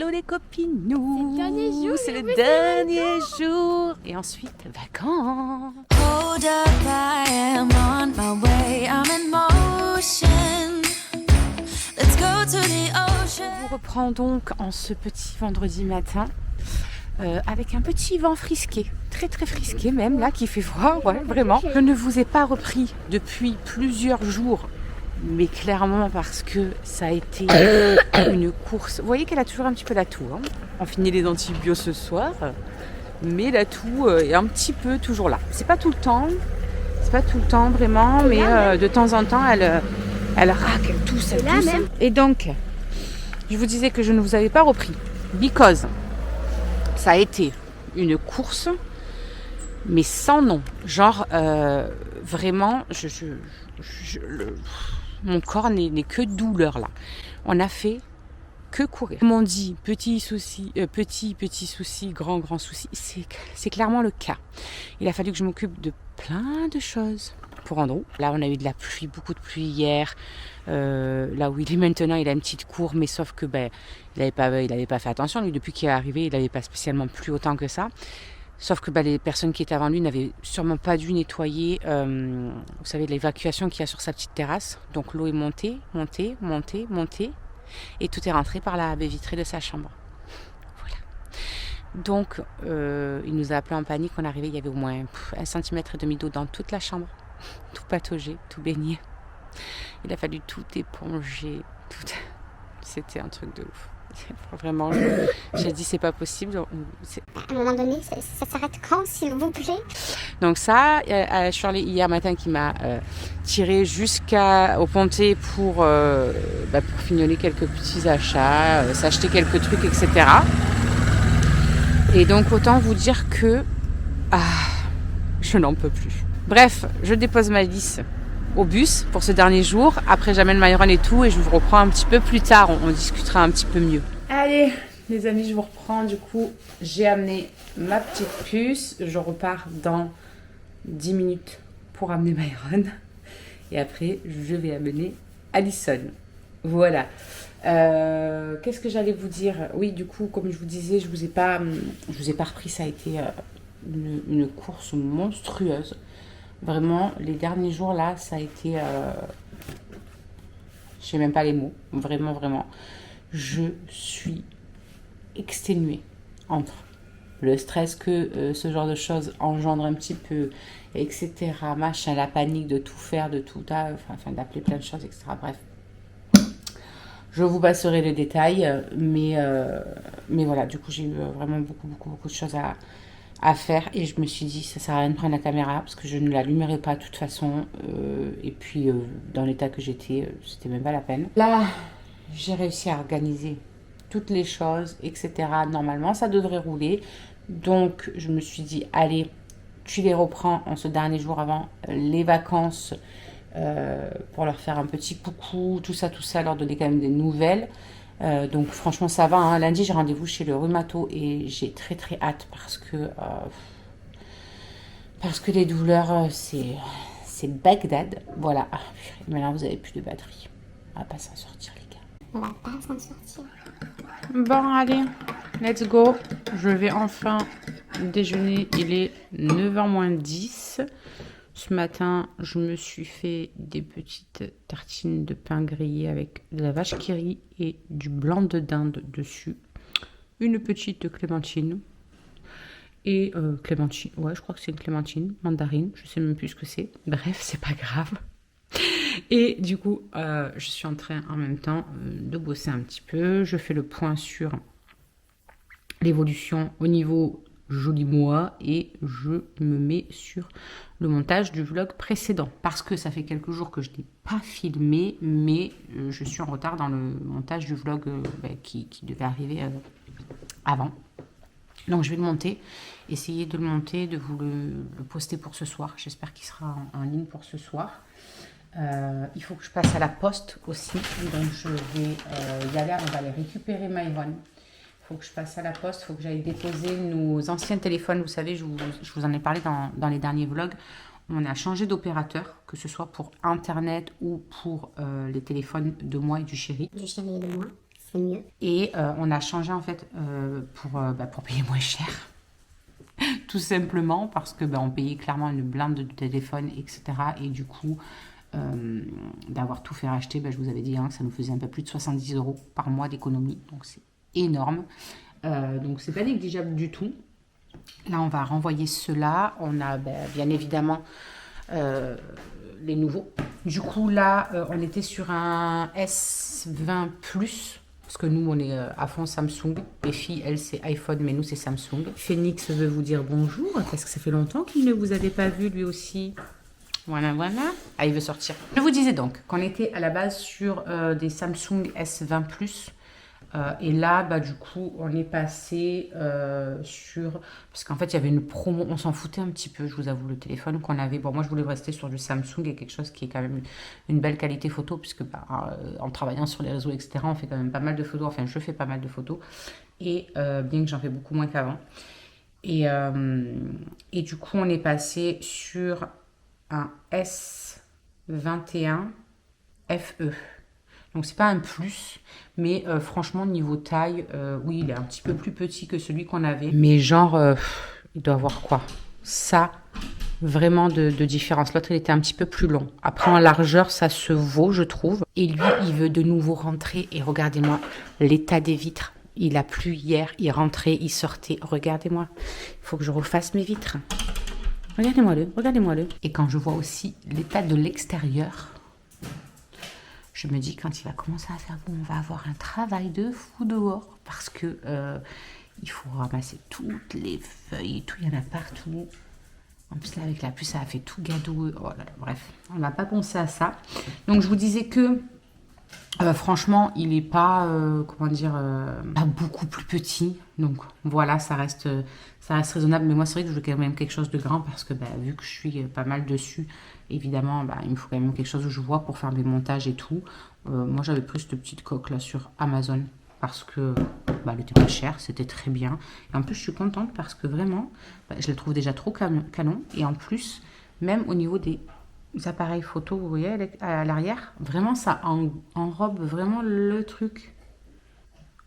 hello les copinous. C'est le dernier jour. Et ensuite, vacances. Hold up, I am on my way, I'm in motion. Let's go to the ocean. On vous reprend donc en ce petit vendredi matin. Avec un petit vent frisqué, très très frisqué même, là qui fait froid, ouais, vraiment. Je ne vous ai pas repris depuis plusieurs jours, mais clairement parce que ça a été une course. Vous voyez qu'elle a toujours un petit peu la toux, hein. On finit les antibiotiques ce soir, mais la toux est un petit peu toujours là. C'est pas tout le temps vraiment, mais de temps en temps elle raque, elle tousse, elle tousse. Et donc, je vous disais que je ne vous avais pas repris, because ça a été une course, mais sans nom. Genre, vraiment, mon corps n'est que douleur là. On a fait que courir. Comme on dit, petit souci, grand souci. C'est clairement le cas. Il a fallu que je m'occupe de plein de choses pour Andrew. Là, on a eu de la pluie, beaucoup de pluie hier. Là où il est maintenant, il a une petite cour, mais sauf que il avait pas fait attention. Lui, depuis qu'il est arrivé, il n'avait pas spécialement plu autant que ça. Sauf que les personnes qui étaient avant lui n'avaient sûrement pas dû nettoyer, vous savez, l'évacuation qu'il y a sur sa petite terrasse. Donc l'eau est montée, et tout est rentré par la baie vitrée de sa chambre. Voilà. Donc, il nous a appelé en panique. On est arrivé, il y avait au moins 1,5 cm d'eau dans toute la chambre. Tout pataugé, tout baigné. Il a fallu tout éponger. C'était un truc de ouf. Vraiment, j'ai dit c'est pas possible. À un moment donné, ça s'arrête quand, s'il vous plaît? Donc ça, Shirley hier matin qui m'a tiré jusqu'au Pontet pour fignoler quelques petits achats, s'acheter quelques trucs, etc. Et donc autant vous dire que je n'en peux plus. Bref, je dépose ma liste au bus pour ce dernier jour. Après, j'amène Myron et tout et je vous reprends un petit peu plus tard. On discutera un petit peu mieux. Allez, les amis, je vous reprends. Du coup, j'ai amené ma petite puce. Je repars dans 10 minutes pour amener Myron. Et après, je vais amener Allison. Voilà. Qu'est-ce que j'allais vous dire? Oui, du coup, comme je vous disais, je vous ai pas repris. Ça a été une course monstrueuse. Vraiment, les derniers jours là, ça a été... je sais même pas les mots. Vraiment, vraiment. Je suis exténuée entre le stress que ce genre de choses engendre un petit peu, etc. Machin, la panique de tout faire, de tout... d'appeler plein de choses, etc. Bref. Je vous passerai les détails. Mais voilà, du coup, j'ai eu vraiment beaucoup de choses à faire et je me suis dit ça sert à rien de prendre la caméra parce que je ne l'allumerai pas de toute façon et puis dans l'état que j'étais c'était même pas la peine. Là j'ai réussi à organiser toutes les choses, etc. Normalement ça devrait rouler, donc je me suis dit allez, tu les reprends en ce dernier jour avant les vacances pour leur faire un petit coucou, tout ça, leur donner quand même des nouvelles. Donc franchement ça va, hein. Lundi j'ai rendez-vous chez le rhumato et j'ai très hâte parce que les douleurs c'est Bagdad. Voilà. Maintenant vous avez plus de batterie, on va pas s'en sortir les gars. On va pas s'en sortir. Bon allez, let's go. Je vais enfin déjeuner, il est 9h moins 10. Ce matin, je me suis fait des petites tartines de pain grillé avec de la vache qui rit et du blanc de dinde dessus. Une petite clémentine. Et clémentine, ouais, je crois que c'est une clémentine, mandarine, je sais même plus ce que c'est. Bref, c'est pas grave. Et du coup, je suis en train en même temps de bosser un petit peu. Je fais le point sur l'évolution au niveau joli mois et je me mets sur le montage du vlog précédent parce que ça fait quelques jours que je n'ai pas filmé, mais je suis en retard dans le montage du vlog qui devait arriver avant. Donc je vais le monter, essayer de le monter, de vous le poster pour ce soir. J'espère qu'il sera en ligne pour ce soir. Il faut que je passe à la poste aussi, donc je vais y aller. On va aller récupérer Myron. Il faut que je passe à la poste, il faut que j'aille déposer nos anciens téléphones. Vous savez, je vous en ai parlé dans les derniers vlogs. On a changé d'opérateur, que ce soit pour Internet ou pour les téléphones de moi et du chéri. Du chéri et de moi. c'est mieux. Et on a changé en fait pour payer moins cher. Tout simplement parce que on payait clairement une blinde de téléphone, etc. Et du coup, d'avoir tout fait racheter, je vous avais dit que ça nous faisait un peu plus de 70 € par mois d'économie. Donc c'est énorme. Donc c'est pas négligeable du tout. Là, on va renvoyer ceux-là. On a bien évidemment les nouveaux. Du coup, là, on était sur un S20 Plus. Parce que nous, on est à fond Samsung. Les filles, elles, c'est iPhone, mais nous, c'est Samsung. Phoenix veut vous dire bonjour, parce que ça fait longtemps qu'il ne vous avait pas vu, lui aussi. Voilà. Ah, il veut sortir. Je vous disais donc qu'on était à la base sur des Samsung S20 Plus. Et là, du coup, on est passé sur... Parce qu'en fait, il y avait une promo, on s'en foutait un petit peu, je vous avoue, le téléphone qu'on avait. Bon, moi, je voulais rester sur du Samsung et quelque chose qui est quand même une belle qualité photo, puisque en travaillant sur les réseaux, etc., on fait quand même pas mal de photos. Enfin, je fais pas mal de photos. Et bien que j'en fais beaucoup moins qu'avant. Et du coup, on est passé sur un S21 FE. Donc c'est pas un plus, mais franchement niveau taille, oui il est un petit peu plus petit que celui qu'on avait. Mais genre, il doit avoir quoi? Ça, vraiment de différence. L'autre il était un petit peu plus long. Après en largeur ça se vaut je trouve. Et lui il veut de nouveau rentrer et regardez-moi l'état des vitres. Il a plu hier, il rentrait, il sortait. Regardez-moi, il faut que je refasse mes vitres. Regardez-moi-le. Et quand je vois aussi l'état de l'extérieur... Je me dis, quand il va commencer à faire beau, on va avoir un travail de fou dehors. Parce que il faut ramasser toutes les feuilles et tout, il y en a partout. En plus, là, avec la pluie, ça a fait tout gadoueux. Oh là là, bref, on n'a pas pensé à ça. Donc, je vous disais que, franchement, il n'est pas, pas beaucoup plus petit. Donc, voilà, ça reste raisonnable. Mais moi, c'est vrai que je veux quand même quelque chose de grand parce que, vu que je suis pas mal dessus, évidemment, il me faut quand même quelque chose où je vois pour faire mes montages et tout. Moi, j'avais pris cette petite coque là sur Amazon parce que elle était pas chère, c'était très bien. Et en plus, je suis contente parce que vraiment, je la trouve déjà trop canon. Et en plus, même au niveau des appareils photo, vous voyez, à l'arrière, vraiment, ça enrobe vraiment le truc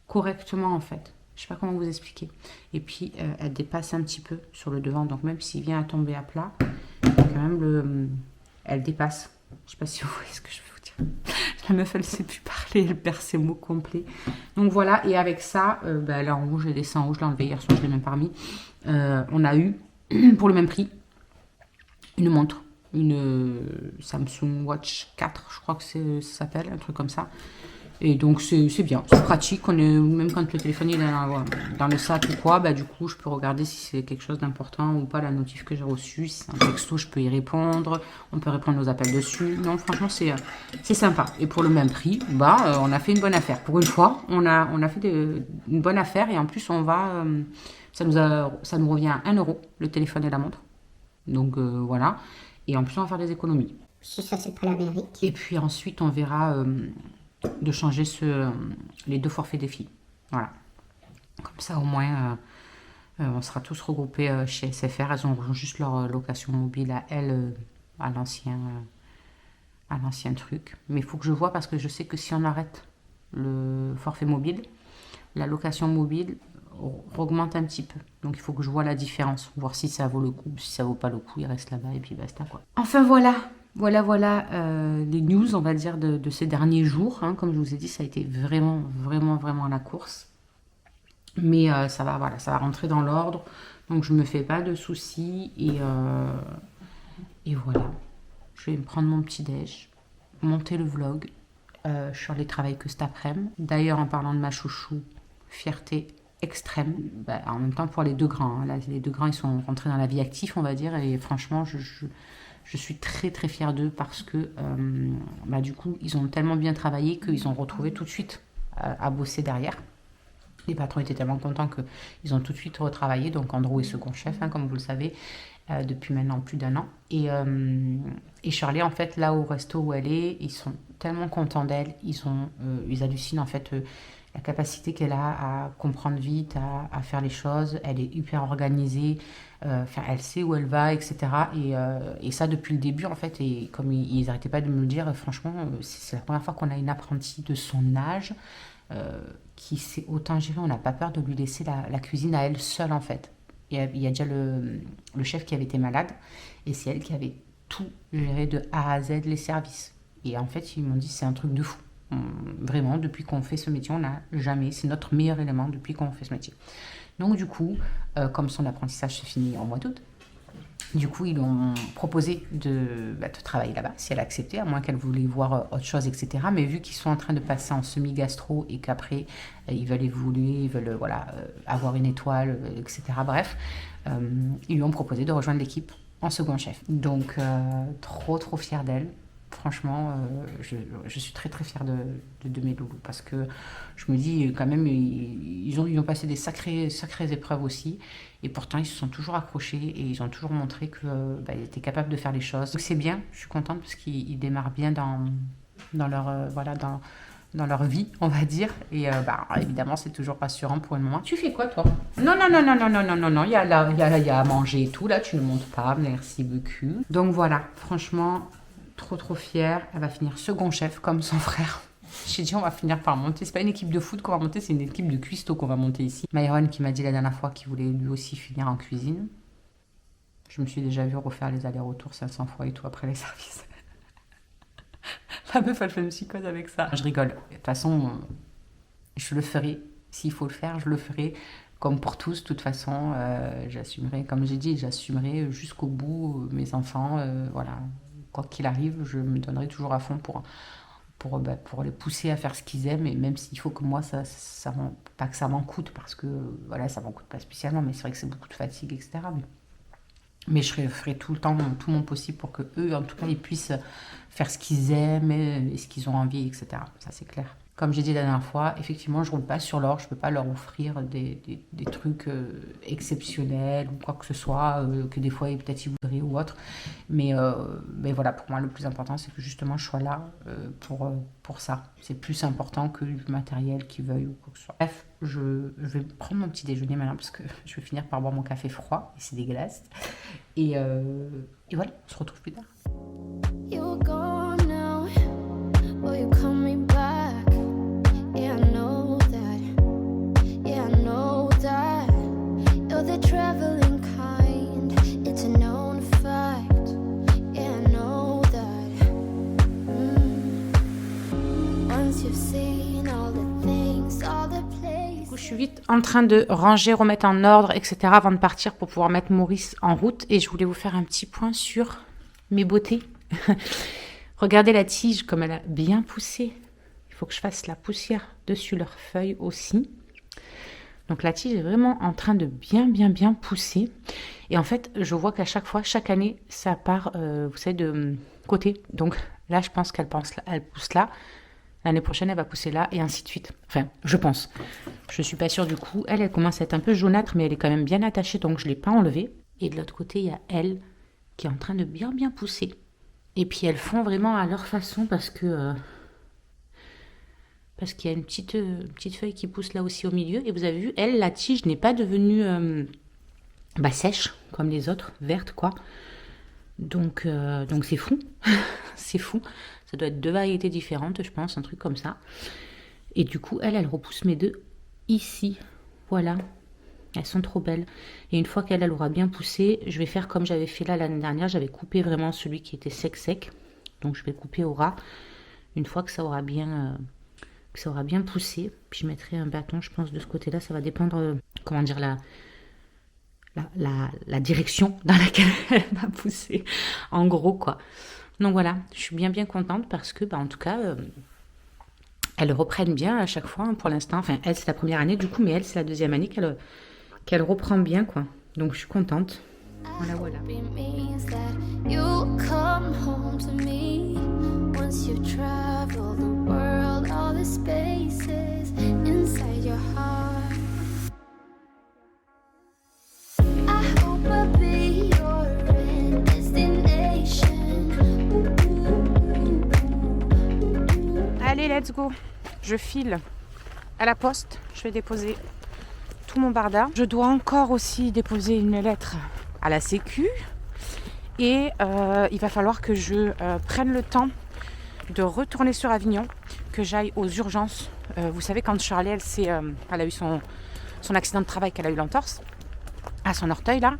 correctement en fait. Je sais pas comment vous expliquer. Et puis, elle dépasse un petit peu sur le devant. Donc, même s'il vient à tomber à plat, quand même, elle dépasse. Je sais pas si vous voyez ce que je veux vous dire. La meuf, elle sait plus parler, elle perd ses mots complets. Donc, voilà. Et avec ça, là, en rouge, elle descend en rouge. Je l'ai enlevé hier soir, je l'ai même pas remis. On a eu, pour le même prix, une montre. Une Samsung Watch 4, je crois que ça s'appelle, un truc comme ça. Et donc c'est bien, c'est pratique, même quand le téléphone est dans le sac ou quoi, du coup je peux regarder si c'est quelque chose d'important ou pas, la notif que j'ai reçue, si c'est un texto je peux y répondre, on peut répondre aux appels dessus, non franchement c'est sympa. Et pour le même prix, on a fait une bonne affaire. Pour une fois, on a fait une bonne affaire et en plus on va, ça nous revient à 1 € le téléphone et la montre. Donc voilà, et en plus on va faire des économies. Ça c'est pour l'Amérique. Et puis ensuite on verra... de changer les 2 forfaits des filles. Voilà. Comme ça, au moins, on sera tous regroupés chez SFR. Elles auront juste leur location mobile à elles, à l'ancien truc. Mais il faut que je vois parce que je sais que si on arrête le forfait mobile, la location mobile augmente un petit peu. Donc, il faut que je vois la différence, voir si ça vaut le coup. Si ça vaut pas le coup, il reste là-bas et puis basta, quoi. Enfin, voilà les news, on va dire, de ces derniers jours. Comme je vous ai dit, ça a été vraiment la course. Mais ça va rentrer dans l'ordre. Donc, je me fais pas de soucis. Et voilà. Je vais me prendre mon petit déj, monter le vlog sur les travails que cet après-midi. D'ailleurs, en parlant de ma chouchou, fierté extrême. En même temps, pour les 2 grands. Là, les 2 grands, ils sont rentrés dans la vie active, on va dire. Et franchement, je suis très très fière d'eux parce que du coup ils ont tellement bien travaillé qu'ils ont retrouvé tout de suite à bosser derrière. Les patrons étaient tellement contents qu'ils ont tout de suite retravaillé. Donc Andrew est second chef, comme vous le savez, depuis maintenant plus d'1 an. Et Shirley, en fait, là au resto où elle est, ils sont tellement contents d'elle. Ils hallucinent en fait la capacité qu'elle a à comprendre vite, à faire les choses. Elle est hyper organisée. Elle sait où elle va, etc. Et ça depuis le début en fait, et comme ils n'arrêtaient pas de me le dire, franchement c'est la première fois qu'on a une apprentie de son âge qui sait autant gérer. On n'a pas peur de lui laisser la cuisine à elle seule, en fait. Il y a déjà le chef qui avait été malade, et c'est elle qui avait tout géré de A à Z, les services. Et en fait, ils m'ont dit, c'est un truc de fou. Vraiment, depuis qu'on fait ce métier, on n'a jamais... C'est notre meilleur élément depuis qu'on fait ce métier. Donc du coup, comme son apprentissage se finit en mois d'août, du coup, ils lui ont proposé de travailler là-bas, si elle acceptait, à moins qu'elle voulait voir autre chose, etc. Mais vu qu'ils sont en train de passer en semi-gastro et qu'après, ils veulent évoluer, ils veulent avoir une étoile, etc. Bref, ils lui ont proposé de rejoindre l'équipe en second chef. Donc, trop fière d'elle. Franchement, je suis très fière de mes loulous, parce que je me dis quand même, ils ont passé des sacrées épreuves aussi, et pourtant ils se sont toujours accrochés et ils ont toujours montré qu'ils étaient capables de faire les choses. Donc c'est bien, je suis contente parce qu'ils démarrent bien dans leur vie, on va dire, et évidemment c'est toujours rassurant pour une maman. Tu fais quoi toi? Non, il y a à manger et tout, là tu ne montes pas, merci beaucoup. Donc voilà, franchement, trop fière. Elle va finir second chef comme son frère. J'ai dit on va finir par monter. C'est pas une équipe de foot qu'on va monter, c'est une équipe de cuistot qu'on va monter ici. Myron qui m'a dit la dernière fois qu'il voulait lui aussi finir en cuisine. Je me suis déjà vue refaire les allers-retours 500 fois et tout après les services. La meuf elle fait une psychose avec ça. Je rigole. De toute façon, je le ferai. S'il faut le faire, je le ferai. Comme pour tous, de toute façon, j'assumerai, comme j'ai dit, j'assumerai jusqu'au bout mes enfants, voilà. Quoi qu'il arrive, je me donnerai toujours à fond pour les pousser à faire ce qu'ils aiment, et même s'il faut que moi, pas que ça m'en coûte, parce que voilà, ça m'en coûte pas spécialement, mais c'est vrai que c'est beaucoup de fatigue, etc. Mais je ferai tout le temps, tout mon possible pour que eux, en tout cas, ils puissent faire ce qu'ils aiment et ce qu'ils ont envie, etc. Ça, c'est clair. Comme j'ai dit la dernière fois, effectivement, je roule pas sur l'or. Je ne peux pas leur offrir des trucs exceptionnels ou quoi que ce soit, que des fois, peut-être ils voudraient ou autre. Mais voilà, pour moi, le plus important, c'est que justement, je sois là pour ça. C'est plus important que du matériel qu'ils veuillent ou quoi que ce soit. Bref, je vais prendre mon petit déjeuner maintenant parce que je vais finir par boire mon café froid et c'est dégueulasse. Et voilà, on se retrouve plus tard. You're gone now. Will you call me back? Yeah, I know that. Yeah, I know that. You're the traveling kind. It's a known fact. Yeah, I know that. Once you've seen all the things, all the places. Je suis vite en train de ranger, remettre en ordre, etc. avant de partir pour pouvoir mettre Maurice en route. Et je voulais vous faire un petit point sur mes beautés. Regardez la tige comme elle a bien poussé. Il faut que je fasse la poussière dessus leurs feuilles aussi. Donc la tige est vraiment en train de bien pousser. Et en fait, je vois qu'à chaque fois, chaque année, ça part, vous savez, de côté. Donc là, je pense qu'elle pousse là. L'année prochaine, elle va pousser là et ainsi de suite. Enfin, je pense. Je suis pas sûre du coup. Elle commence à être un peu jaunâtre, mais elle est quand même bien attachée, donc je ne l'ai pas enlevée. Et de l'autre côté, il y a elle qui est en train de bien pousser. Et puis elles font vraiment à leur façon parce qu'il y a une petite feuille qui pousse là aussi au milieu. Et vous avez vu, elle, la tige n'est pas devenue sèche comme les autres, verte quoi. Donc c'est fou. C'est fou. Ça doit être 2 variétés différentes, je pense, un truc comme ça. Et du coup, elle repousse mes 2 ici. Voilà. Elles sont trop belles. Et une fois qu'elle aura bien poussé, je vais faire comme j'avais fait là l'année dernière. J'avais coupé vraiment celui qui était sec. Donc je vais couper au ras. Une fois que ça aura bien poussé. Puis je mettrai un bâton, je pense, de ce côté-là. Ça va dépendre, la direction dans laquelle elle va pousser. En gros, quoi. Donc voilà, je suis bien contente parce que, en tout cas, elles reprennent bien à chaque fois pour l'instant. Enfin, elle, c'est la première année du coup, mais elle, c'est la deuxième année qu'elle reprend bien, quoi. Donc, je suis contente. Voilà. Allez, let's go. Je file à la poste. Je vais déposer tout mon barda. Je dois encore aussi déposer une lettre à la Sécu. Et il va falloir que je prenne le temps de retourner sur Avignon, que j'aille aux urgences. Vous savez, quand Charlie, elle a eu son accident de travail, qu'elle a eu l'entorse à son orteil là.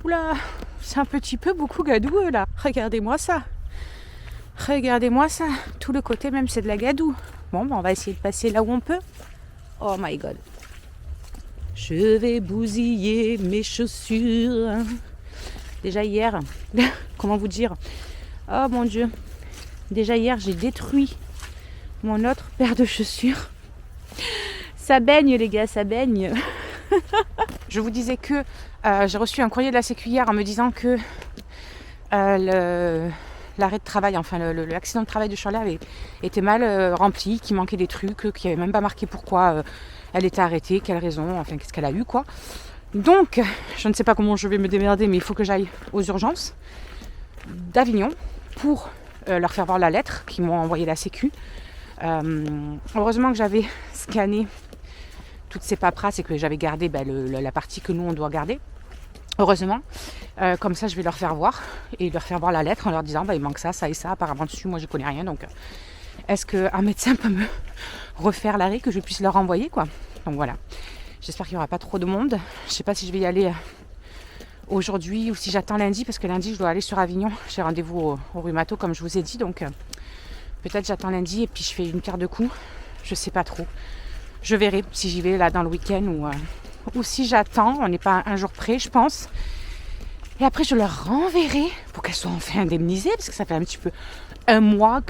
Oula, c'est un petit peu beaucoup gadoue là. Regardez-moi ça. Regardez-moi ça. Tout le côté même, c'est de la gadoue. Bon, on va essayer de passer là où on peut. Oh my god. Je vais bousiller mes chaussures. Déjà hier, comment vous dire? Oh mon Dieu. Déjà hier, j'ai détruit mon autre paire de chaussures. Ça baigne les gars, ça baigne. Je vous disais que j'ai reçu un courrier de la Sécu hier en me disant que l'arrêt de travail, enfin l'accident de travail de Charlie avait été mal rempli, qu'il manquait des trucs, qu'il n'y avait même pas marqué pourquoi elle était arrêtée, quelle raison, enfin qu'est-ce qu'elle a eu quoi. Donc, je ne sais pas comment je vais me démerder, mais il faut que j'aille aux urgences d'Avignon pour leur faire voir la lettre qu'ils m'ont envoyé la Sécu. Heureusement que j'avais scanné toutes ces paperasses et que j'avais gardé la partie que nous on doit garder. Heureusement, comme ça je vais leur faire voir et leur faire voir la lettre en leur disant il manque ça, ça et ça apparemment dessus, moi je connais rien, donc est-ce qu'un médecin peut me refaire l'arrêt que je puisse leur envoyer quoi. Donc voilà, j'espère qu'il n'y aura pas trop de monde. Je sais pas si je vais y aller aujourd'hui ou si j'attends lundi, parce que lundi je dois aller sur Avignon, j'ai rendez-vous au rhumato comme je vous ai dit, donc peut-être j'attends lundi et puis je fais une pierre de coups, je sais pas trop. Je verrai si j'y vais là dans le week-end ou si j'attends. On n'est pas un jour près, je pense. Et après, je leur renverrai pour qu'elles soient enfin indemnisées, parce que ça fait un petit peu un mois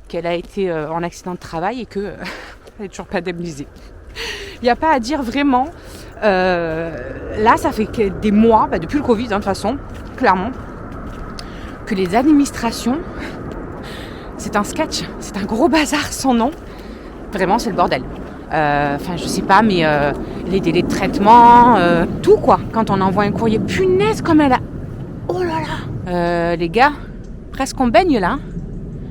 qu'elle a été en accident de travail et qu'elle n'est toujours pas indemnisée. Il n'y a pas à dire vraiment. Là, ça fait des mois, depuis le Covid, de toute façon, clairement, que les administrations, c'est un sketch, c'est un gros bazar sans nom. Vraiment, c'est le bordel. Enfin, je sais pas, mais les délais de traitement, tout quoi. Quand on envoie un courrier, punaise, comme elle a... Oh là là. Les gars, presque on baigne là.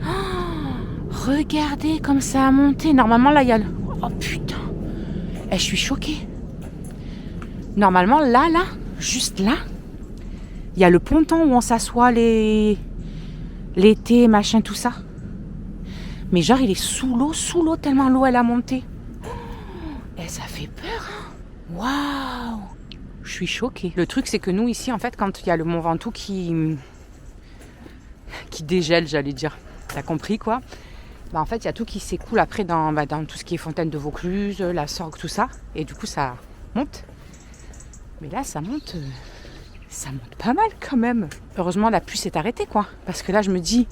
Oh, regardez comme ça a monté. Normalement, là, il y a le... Oh putain. Je suis choquée. Normalement, là, juste là, il y a le ponton où on s'assoit l'été, machin, tout ça. Mais genre, il est sous l'eau, tellement l'eau, elle a monté. Et ça fait peur, hein. Waouh. Je suis choquée. Le truc, c'est que nous, ici, en fait, quand il y a le Mont Ventoux qui dégèle, j'allais dire. T'as compris, quoi. En fait, il y a tout qui s'écoule après dans tout ce qui est fontaine de Vaucluse, la Sorgue, tout ça. Et du coup, ça monte. Mais là, ça monte pas mal, quand même. Heureusement, la pluie s'est arrêtée, quoi. Parce que là, je me dis,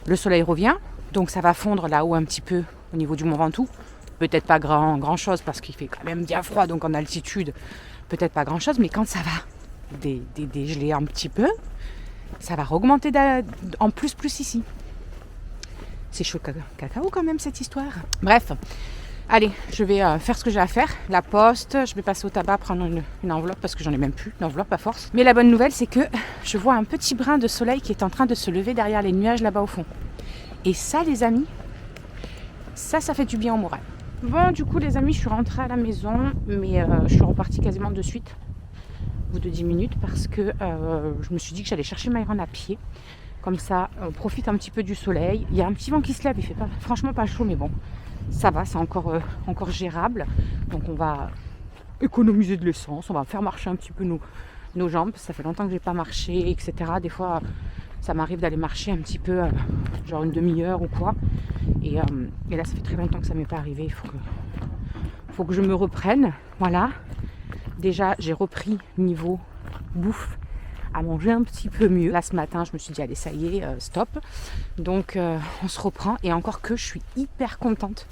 le soleil revient. Donc ça va fondre là-haut un petit peu au niveau du Mont Ventoux. Peut-être pas grand chose parce qu'il fait quand même bien froid, donc en altitude, peut-être pas grand chose, mais quand ça va dégeler un petit peu, ça va augmenter en plus ici. C'est chaud cacao quand même cette histoire. Bref, allez, je vais faire ce que j'ai à faire. La poste, je vais passer au tabac, prendre une enveloppe parce que j'en ai même plus d'enveloppe à force. Mais la bonne nouvelle, c'est que je vois un petit brin de soleil qui est en train de se lever derrière les nuages là-bas au fond. Et ça, les amis, ça fait du bien au moral. Bon, du coup, les amis, je suis rentrée à la maison, mais je suis repartie quasiment de suite, au bout de 10 minutes, parce que je me suis dit que j'allais chercher Myron à pied. Comme ça, on profite un petit peu du soleil. Il y a un petit vent qui se lève, il fait franchement pas chaud, mais bon, ça va, c'est encore gérable. Donc, on va économiser de l'essence, on va faire marcher un petit peu nos jambes. Ça fait longtemps que j'ai pas marché, etc. Des fois... ça m'arrive d'aller marcher un petit peu, genre une demi-heure ou quoi. Et là, ça fait très longtemps que ça m'est pas arrivé. Il faut que je me reprenne. Voilà. Déjà, j'ai repris niveau bouffe à manger un petit peu mieux. Là, ce matin, je me suis dit, allez, ça y est, stop. Donc, on se reprend. Et encore que je suis hyper contente.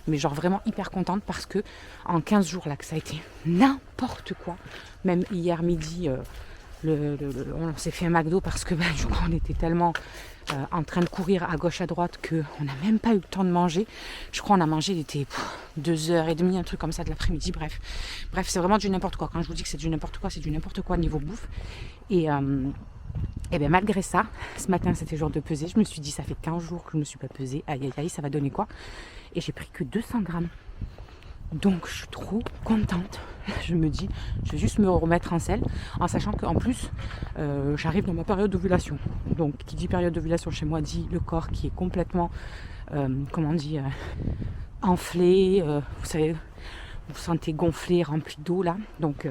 Mais genre vraiment hyper contente parce que en 15 jours, là, que ça a été n'importe quoi. Même hier midi... on s'est fait un McDo parce que du coup on était tellement en train de courir à gauche à droite qu'on n'a même pas eu le temps de manger. Je crois qu'on a mangé, il était 2h30, un truc comme ça de l'après-midi. Bref, c'est vraiment du n'importe quoi. Quand je vous dis que c'est du n'importe quoi, c'est du n'importe quoi niveau bouffe. Et bien malgré ça, ce matin c'était jour de peser. Je me suis dit ça fait 15 jours que je ne me suis pas pesée. Aïe aïe, ça va donner quoi? Et j'ai pris que 200 grammes. Donc je suis trop contente. je me dis, je vais juste me remettre en selle, en sachant qu'en plus, j'arrive dans ma période d'ovulation. Donc, qui dit période d'ovulation chez moi dit le corps qui est complètement, comment on dit, enflé. Vous savez, vous sentez gonflé, rempli d'eau là. Donc,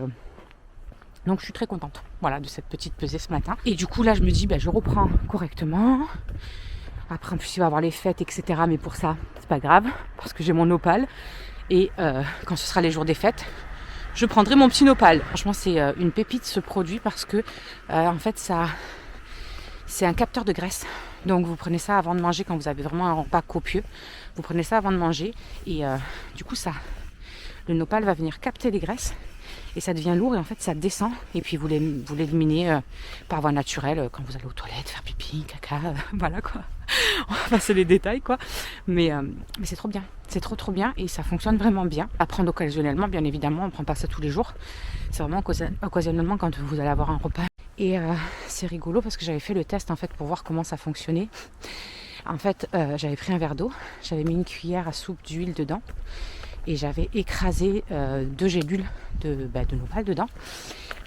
je suis très contente, voilà, de cette petite pesée ce matin. Et du coup, là, je me dis, je reprends correctement. Après, en plus, il va y avoir les fêtes, etc. Mais pour ça, c'est pas grave, parce que j'ai mon Nopal. Et quand ce sera les jours des fêtes, je prendrai mon petit Nopal. Franchement, c'est une pépite ce produit parce que, en fait, c'est un capteur de graisse. Donc, vous prenez ça avant de manger quand vous avez vraiment un repas copieux. Vous prenez ça avant de manger. Et du coup, le Nopal va venir capter les graisses. Et ça devient lourd et en fait ça descend et puis vous l'éliminez par voie naturelle quand vous allez aux toilettes, faire pipi, caca, voilà quoi. On va passer les détails quoi. Mais c'est trop bien, c'est trop bien et ça fonctionne vraiment bien. À prendre occasionnellement, bien évidemment, on ne prend pas ça tous les jours. C'est vraiment occasionnellement quand vous allez avoir un repas. Et c'est rigolo parce que j'avais fait le test en fait pour voir comment ça fonctionnait. En fait, j'avais pris un verre d'eau, j'avais mis une cuillère à soupe d'huile dedans. Et j'avais écrasé 2 gélules de Nopal dedans.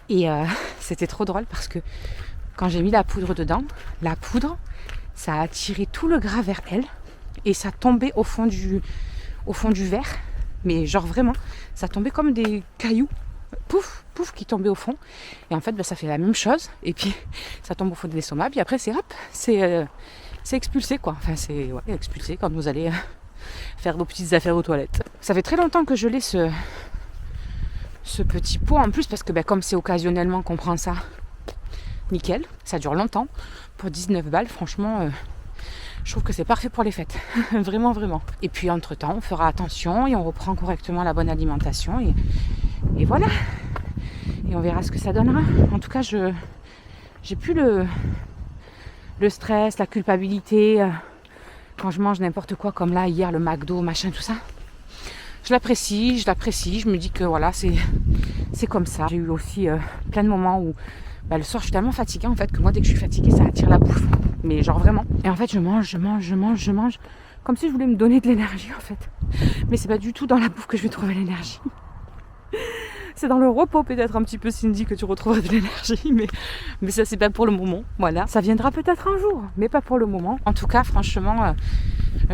Et c'était trop drôle parce que quand j'ai mis la poudre dedans, la poudre, ça a attiré tout le gras vers elle. Et ça tombait au fond du verre. Mais genre vraiment, ça tombait comme des cailloux. Pouf, pouf, qui tombaient au fond. Et en fait, ça fait la même chose. Et puis, ça tombe au fond de l'estomac. Puis après, c'est expulsé quoi. Enfin, c'est expulsé quand vous allez... faire vos petites affaires aux toilettes. Ça fait très longtemps que je l'ai ce petit pot en plus parce que comme c'est occasionnellement qu'on prend ça, nickel, ça dure longtemps. Pour 19 balles, franchement, je trouve que c'est parfait pour les fêtes. Vraiment. Et puis entre temps, on fera attention et on reprend correctement la bonne alimentation et voilà. Et on verra ce que ça donnera. En tout cas, j'ai plus le stress, la culpabilité. Quand je mange n'importe quoi comme là hier le McDo machin tout ça, je l'apprécie, je me dis que voilà c'est comme ça. J'ai eu aussi plein de moments où le soir je suis tellement fatiguée en fait que moi dès que je suis fatiguée ça attire la bouffe, mais genre vraiment. Et en fait je mange comme si je voulais me donner de l'énergie en fait, mais c'est pas du tout dans la bouffe que je vais trouver l'énergie. C'est dans le repos peut-être un petit peu Cindy que tu retrouveras de l'énergie, mais ça c'est pas pour le moment, voilà. Ça viendra peut-être un jour, mais pas pour le moment. En tout cas, franchement,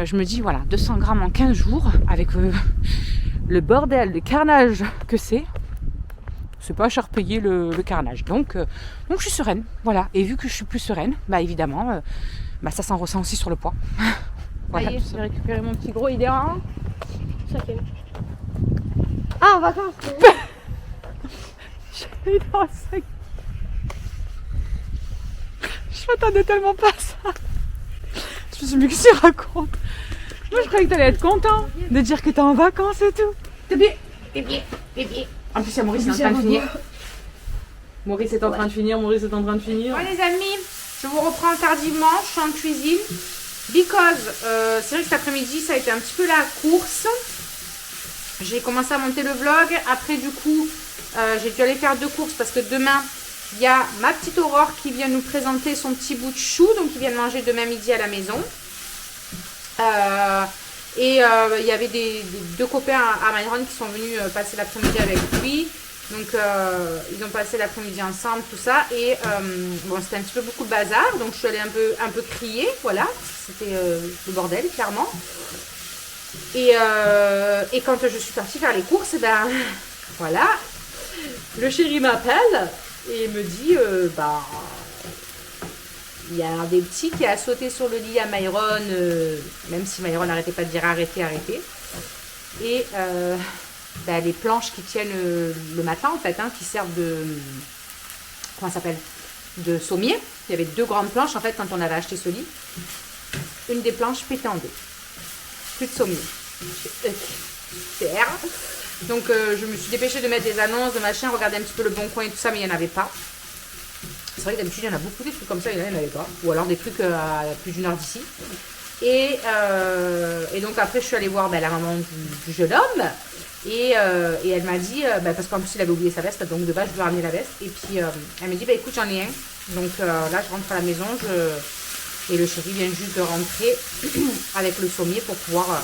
je me dis voilà, 200 grammes en 15 jours, avec le bordel, le carnage que c'est pas cher payé le carnage. Donc je suis sereine, voilà. Et vu que je suis plus sereine, évidemment, ça s'en ressent aussi sur le poids. Voilà, j'ai récupéré mon petit gros, il est en... Ah, en vacances. Je m'attendais tellement pas à ça. Je me suis dit, qu'est-ce que tu racontes? Moi, je croyais que t'allais être content de dire que t'es en vacances et tout. Bébé. En plus, il y a Maurice qui est en train de finir. Maurice est en train de finir. Bon, les amis, je vous reprends tardivement. Je suis en cuisine. Because, c'est vrai que cet après-midi, ça a été un petit peu la course. J'ai commencé à monter le vlog. Après, du coup, j'ai dû aller faire 2 courses parce que demain, il y a ma petite Aurore qui vient nous présenter son petit bout de chou. Donc, il vient de manger demain midi à la maison. Il y avait 2 copains à Myron qui sont venus passer l'après-midi avec lui. Donc, ils ont passé l'après-midi ensemble, tout ça. Et c'était un petit peu beaucoup de bazar. Donc, je suis allée un peu crier. Voilà, c'était le bordel, clairement. Et quand je suis partie faire les courses, voilà, le chéri m'appelle et me dit, il y a un des petits qui a sauté sur le lit à Myron, même si Myron n'arrêtait pas de dire arrêtez. Et les planches qui tiennent le matelas en fait, qui servent de, comment ça s'appelle, de sommier. Il y avait 2 grandes planches en fait quand on avait acheté ce lit. Une des planches pétait en 2. Plus de sommier. Super. Donc je me suis dépêchée de mettre des annonces, de machin, regarder un petit peu le bon coin et tout ça, mais il n'y en avait pas. C'est vrai que d'habitude il y en a beaucoup des trucs comme ça, il n'y en avait pas. Ou alors des trucs à plus d'1 heure d'ici. Et donc après je suis allée voir la maman du jeune homme. Et elle m'a dit, parce qu'en plus il avait oublié sa veste, donc de base je lui ai ramené la veste. Et puis elle me dit, écoute j'en ai un. Donc là je rentre à la maison, et le chéri vient juste de rentrer avec le sommier pour pouvoir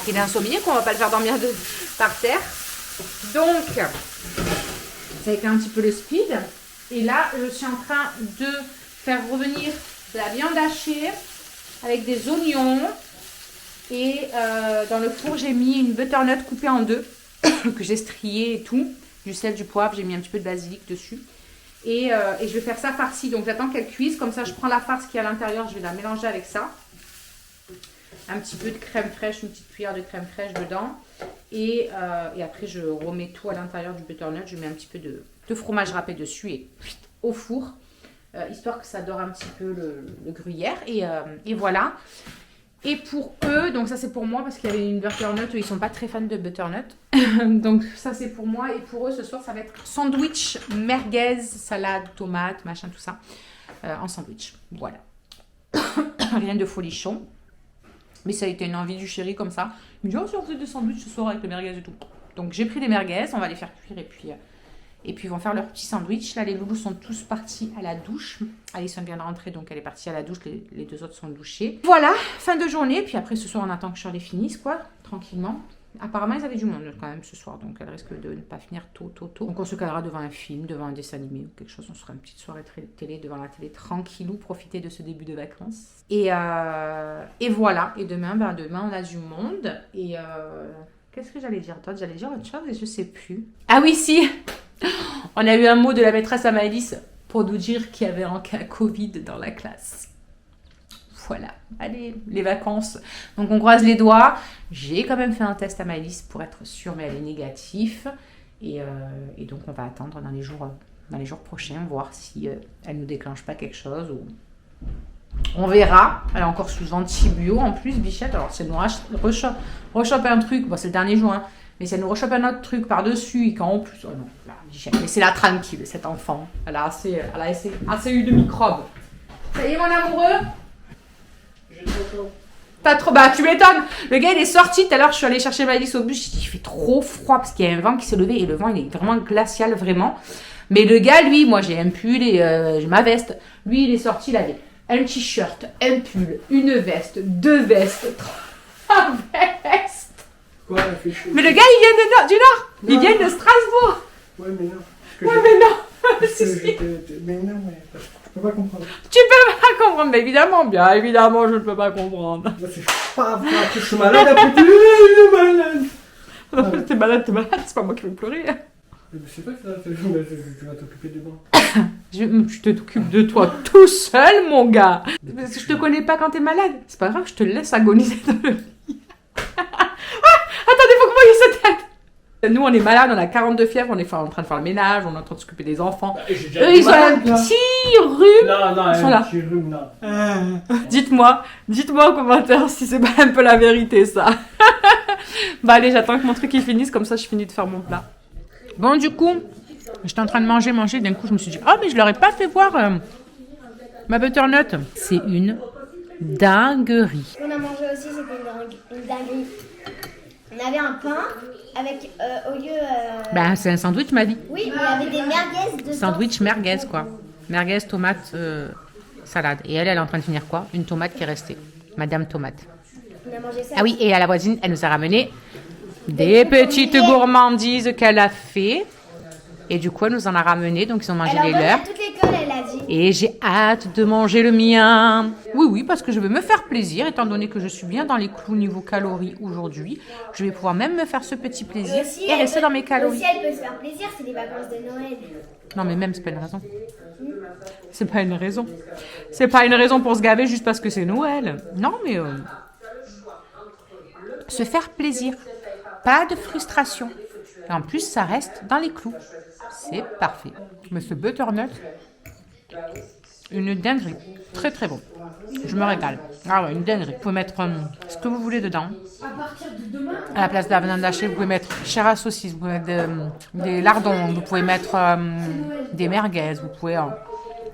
qu'il ait un sommier, qu'on va pas le faire dormir par terre. Donc, ça a été un petit peu le speed. Et là, je suis en train de faire revenir de la viande hachée avec des oignons. Et dans le four, j'ai mis une butternut coupée en deux que j'ai striée et tout. Du sel, du poivre, j'ai mis un petit peu de basilic dessus. Et je vais faire ça farci. Donc, j'attends qu'elle cuise. Comme ça, je prends la farce qui est à l'intérieur. Je vais la mélanger avec ça. Un petit peu de crème fraîche, une petite cuillère de crème fraîche dedans. Et après, je remets tout à l'intérieur du butternut. Je mets un petit peu de fromage râpé dessus et au four. Histoire que ça dore un petit peu le gruyère. Et voilà. Et pour eux, donc ça c'est pour moi parce qu'il y avait une butternut, eux ils sont pas très fans de butternut. Donc ça c'est pour moi et pour eux ce soir ça va être sandwich, merguez, salade, tomate, machin tout ça en sandwich. Voilà. Rien de folichon. Mais ça a été une envie du chéri comme ça. Il me dit oh si on faisait des sandwichs ce soir avec les merguez et tout. Donc j'ai pris des merguez, on va les faire cuire et puis ils vont faire leur petit sandwich. Là, les loulous sont tous partis à la douche. Alison vient de rentrer, donc elle est partie à la douche. Les deux autres sont douchés. Voilà, fin de journée. Puis après, ce soir, on attend que Shirley finisse, quoi, tranquillement. Apparemment, ils avaient du monde quand même ce soir, donc elle risque de ne pas finir tôt. Donc on se calera devant un film, devant un dessin animé ou quelque chose. On se fera une petite soirée télé devant la télé, tranquillou, profiter de ce début de vacances. Et voilà. Et demain, on a du monde. Et qu'est-ce que j'allais dire d'autre? J'allais dire autre chose et je sais plus. Ah oui, si. On a eu un mot de la maîtresse à Maëlys pour nous dire qu'il y avait un cas Covid dans la classe. Voilà, allez, les vacances. Donc on croise les doigts. J'ai quand même fait un test à Maëlys pour être sûre, mais elle est négative. Et donc on va attendre dans les jours prochains, voir si elle ne nous déclenche pas quelque chose. Ou... On verra. Elle est encore sous antibio en plus, Bichette. Alors c'est nous rechoppe un truc. Bon, c'est le dernier jour, hein. Mais si elle nous rechoppe un autre truc par-dessus et qu'en plus... Oh non, là, laissez-la tranquille, cet enfant. Elle a assez eu de microbes. Ça y est, mon amoureux? J'ai trop chaud. T'as trop... Bah, tu m'étonnes. Le gars, il est sorti. Tout à l'heure, je suis allée chercher Maëlys au bus. Il fait trop froid parce qu'il y a un vent qui s'est levé. Et le vent, il est vraiment glacial, vraiment. Mais le gars, lui, moi, j'ai un pull et j'ai ma veste. Lui, il est sorti, il avait un t-shirt, un pull, une veste, 2 vestes, 3 vestes. Quoi, elle fait chaud. Mais le gars, il vient du Nord. Non. Il vient de Strasbourg. Ouais, mais non. Ouais, mais non. Parce Si, que si. mais non, mais je peux pas comprendre. Tu peux pas comprendre. Mais évidemment, bien évidemment, je ne peux pas comprendre. Là, c'est pas vrai. Après, je suis malade. Après, tu es malade. Non, t'es malade, c'est pas moi qui vais pleurer. Mais c'est pas que ça. Tu vas t'occuper des dents. Je t'occupe de toi tout seul, mon gars. Parce que je te connais pas quand t'es malade. C'est pas grave, je te laisse agoniser dans le lit. Attendez, faut que vous voyez sa tête. Nous, on est malades, on a 42 fièvres, on est en train de faire le ménage, on est en train de s'occuper des enfants. Eux, ils ont un petit rhume. Non, Ils sont là. un petit rhume, non. Dites-moi en commentaire si c'est pas un peu la vérité, ça. Bah allez, j'attends que mon truc il finisse, comme ça je finis de faire mon plat. Bon, du coup, j'étais en train de manger, d'un coup je me suis dit, oh mais je leur ai pas fait voir ma butternut. C'est une dinguerie. On a mangé aussi, c'était une dinguerie. On avait un pain avec, au lieu... Bah c'est un sandwich, ma vie. Oui, mais il y avait des merguez dedans. Sandwich merguez, quoi. Merguez, tomate, salade. Et elle est en train de finir quoi? Une tomate qui est restée. Madame Tomate. On a mangé ça. Ah oui, et à la voisine, elle nous a ramené des petites gourmandises qu'elle a fait. Et du coup, elle nous en a ramené, donc ils ont mangé les Elle a leurs. à toute l'école, elle a dit. Et j'ai hâte de manger le mien. Oui, parce que je veux me faire plaisir, étant donné que je suis bien dans les clous niveau calories aujourd'hui. Je vais pouvoir même me faire ce petit plaisir Aussi, et rester dans mes calories. Aussi, elle peut se faire plaisir, c'est les vacances de Noël. Non, mais même, c'est pas une raison. C'est pas une raison. C'est pas une raison pour se gaver juste parce que c'est Noël. Non, mais se faire plaisir. Pas de frustration. Et en plus, ça reste dans les clous. C'est parfait. Mais ce butternut, une dinguerie. Très très bon. Je me régale. Ah ouais, une dinguerie. Vous pouvez mettre ce que vous voulez dedans. À la place de la viande hachée, vous pouvez mettre chair à saucisse, vous pouvez mettre des lardons, vous pouvez mettre des merguez, vous pouvez...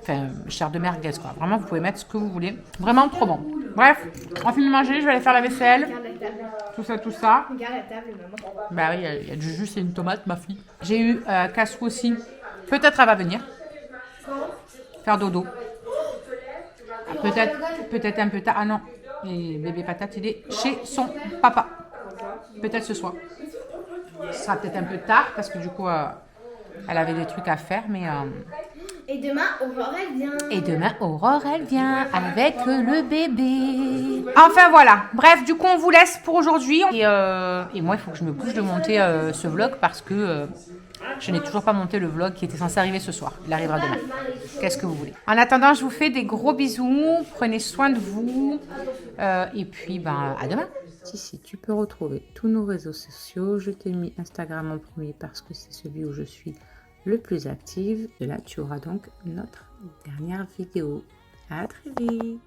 enfin, chair de merguez, quoi. Vraiment, vous pouvez mettre ce que vous voulez. Vraiment trop bon. Bref, on finit de manger, je vais aller faire la vaisselle. Regarde la table. Tout ça. Regarde la table, maman. Bah oui, il y a du jus et une tomate, ma fille. J'ai eu Cassou aussi. Peut-être elle va venir. Faire dodo. Peut-être un peu tard. Ah non, et bébé patate, il est chez son papa. Peut-être ce soir. Ce sera peut-être un peu tard parce que du coup, elle avait des trucs à faire, mais... Et demain, Aurore, elle vient. Et demain, Aurore, elle vient avec le bébé. Enfin, voilà. Bref, du coup, on vous laisse pour aujourd'hui. Et moi, il faut que je me bouge de monter ce vlog parce que je n'ai toujours pas monté le vlog qui était censé arriver ce soir. Il arrivera demain. Qu'est-ce que vous voulez? En attendant, je vous fais des gros bisous. Prenez soin de vous. Et puis, à demain. Ici, tu peux retrouver tous nos réseaux sociaux. Je t'ai mis Instagram en premier parce que c'est celui où je suis le plus active. Et là, tu auras donc notre dernière vidéo. À très vite!